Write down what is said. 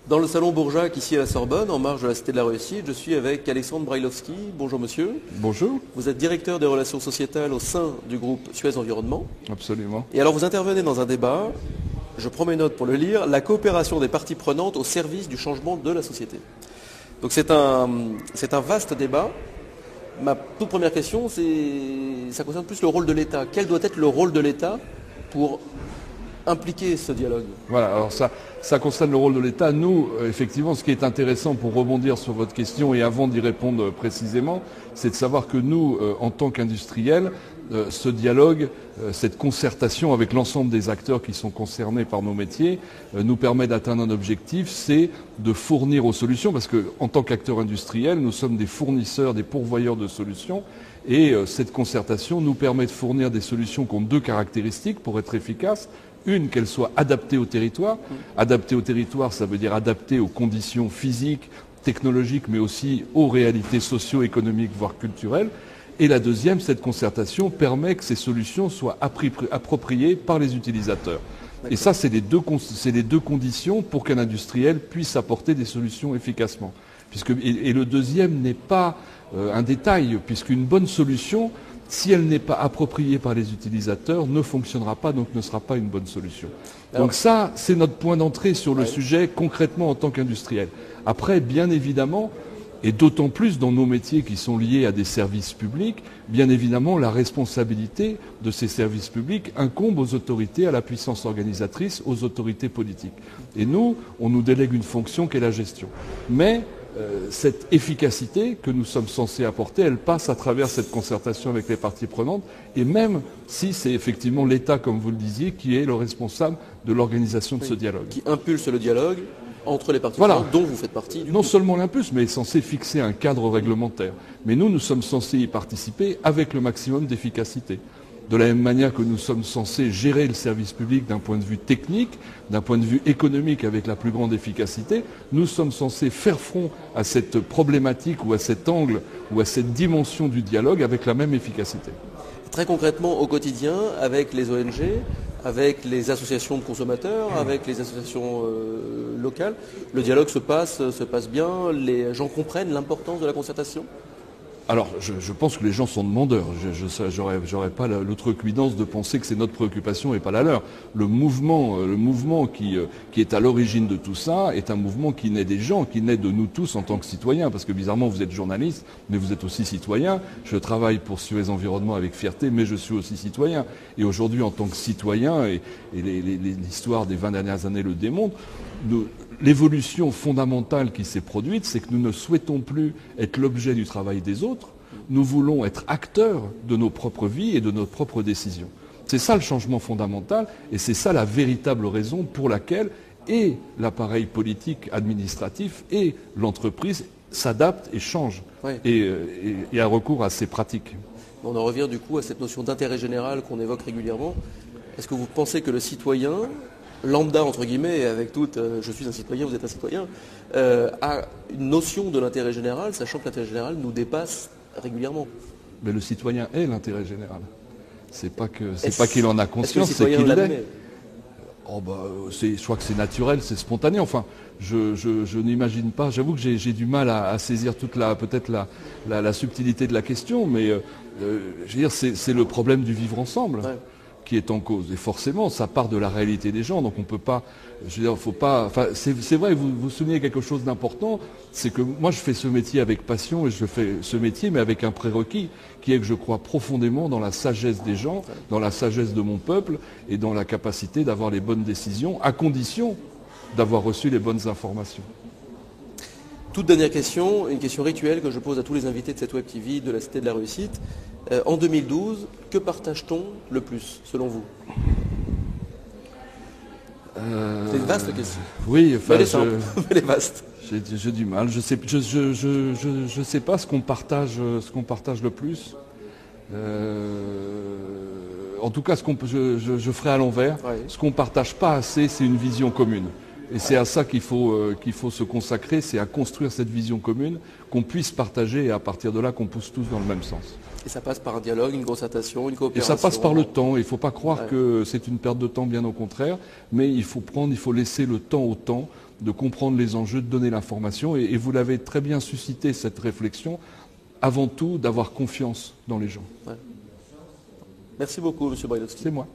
Dans le salon Bourjac, ici à la Sorbonne, en marge de la Cité de la Réussite, je suis avec Alexandre Brailovski. Bonjour monsieur. Bonjour. Vous êtes directeur des relations sociétales au sein du groupe Suez Environnement. Absolument. Et alors vous intervenez dans un débat, je prends mes notes pour le lire, la coopération des parties prenantes au service du changement de la société. Donc c'est un vaste débat. Ma toute première question, ça concerne plus le rôle de l'État. Quel doit être le rôle de l'État pour impliquer ce dialogue? Voilà, alors ça concerne le rôle de l'État. Nous, effectivement, ce qui est intéressant pour rebondir sur votre question et avant d'y répondre précisément, c'est de savoir que nous, en tant qu'industriels, ce dialogue, cette concertation avec l'ensemble des acteurs qui sont concernés par nos métiers, nous permet d'atteindre un objectif, c'est de fournir aux solutions, parce qu'en tant qu'acteurs industriels, nous sommes des fournisseurs, des pourvoyeurs de solutions, et cette concertation nous permet de fournir des solutions qui ont deux caractéristiques pour être efficaces. Une, qu'elle soit adaptée au territoire. Adaptée au territoire, ça veut dire adaptée aux conditions physiques, technologiques, mais aussi aux réalités socio-économiques, voire culturelles. Et la deuxième, cette concertation permet que ces solutions soient appropriées par les utilisateurs. Et ça, c'est les deux conditions pour qu'un industriel puisse apporter des solutions efficacement. Et le deuxième n'est pas un détail, puisqu'une bonne solution, si elle n'est pas appropriée par les utilisateurs, ne fonctionnera pas, donc ne sera pas une bonne solution. Donc ça, c'est notre point d'entrée sur le sujet, concrètement en tant qu'industriel. Après, bien évidemment, et d'autant plus dans nos métiers qui sont liés à des services publics, bien évidemment, la responsabilité de ces services publics incombe aux autorités, à la puissance organisatrice, aux autorités politiques. Et nous, on nous délègue une fonction qui est la gestion. Mais cette efficacité que nous sommes censés apporter, elle passe à travers cette concertation avec les parties prenantes, et même si c'est effectivement l'État, comme vous le disiez, qui est le responsable de l'organisation de ce dialogue. Qui impulse le dialogue entre les parties prenantes, dont vous faites partie. Non seulement l'impulse, mais est censé fixer un cadre réglementaire. Mais nous sommes censés y participer avec le maximum d'efficacité. De la même manière que nous sommes censés gérer le service public d'un point de vue technique, d'un point de vue économique avec la plus grande efficacité, nous sommes censés faire front à cette problématique ou à cet angle ou à cette dimension du dialogue avec la même efficacité. Très concrètement, au quotidien, avec les ONG, avec les associations de consommateurs, avec les associations locales, le dialogue se passe bien, les gens comprennent l'importance de la concertation ? Alors, je pense que les gens sont demandeurs. J'aurais pas l'outrecuidance de penser que c'est notre préoccupation et pas la leur. Le mouvement qui est à l'origine de tout ça est un mouvement qui naît des gens, qui naît de nous tous en tant que citoyens. Parce que bizarrement, vous êtes journaliste, mais vous êtes aussi citoyen. Je travaille pour Suez Environnement avec fierté, mais je suis aussi citoyen. Et aujourd'hui, en tant que citoyen, et l'histoire des 20 dernières années le démontre, l'évolution fondamentale qui s'est produite, c'est que nous ne souhaitons plus être l'objet du travail des autres, nous voulons être acteurs de nos propres vies et de nos propres décisions. C'est ça le changement fondamental et c'est ça la véritable raison pour laquelle et l'appareil politique, administratif et l'entreprise s'adaptent et changent et a recours à ces pratiques. On en revient du coup à cette notion d'intérêt général qu'on évoque régulièrement. Est-ce que vous pensez que le citoyen lambda, entre guillemets, avec toute je suis un citoyen, vous êtes un citoyen, a une notion de l'intérêt général, sachant que l'intérêt général nous dépasse régulièrement? Mais le citoyen est l'intérêt général. C'est pas qu'il en a conscience, c'est qu'il l'admet. Je crois que c'est naturel, c'est spontané. Enfin, je n'imagine pas. J'avoue que j'ai du mal à saisir toute la subtilité de la question, mais je veux dire, c'est le problème du vivre ensemble. Ouais. Qui est en cause. Et forcément, ça part de la réalité des gens. Donc on peut pas, je veux dire, faut pas. Enfin, c'est vrai. Vous soulignez quelque chose d'important, c'est que moi je fais ce métier avec passion et je fais ce métier, mais avec un prérequis qui est que je crois profondément dans la sagesse des gens, dans la sagesse de mon peuple et dans la capacité d'avoir les bonnes décisions, à condition d'avoir reçu les bonnes informations. Toute dernière question, une question rituelle que je pose à tous les invités de cette Web TV de la Cité de la Réussite. En 2012, que partage-t-on le plus, selon vous? C'est une vaste question. Oui, enfin, elle est vaste. J'ai du mal. Je sais pas ce qu'on partage le plus. En tout cas, je ferai à l'envers. Ouais. Ce qu'on partage pas assez, c'est une vision commune. Et c'est à ça qu'il faut se consacrer, c'est à construire cette vision commune, qu'on puisse partager et à partir de là qu'on pousse tous dans le même sens. Et ça passe par un dialogue, une concertation, une Et coopération. ça passe par le temps. Il ne faut pas croire que c'est une perte de temps, bien au contraire. Mais il faut laisser le temps au temps de comprendre les enjeux, de donner l'information. Et vous l'avez très bien suscité, cette réflexion. Avant tout, d'avoir confiance dans les gens. Ouais. Merci beaucoup, M. Brailovski. C'est moi.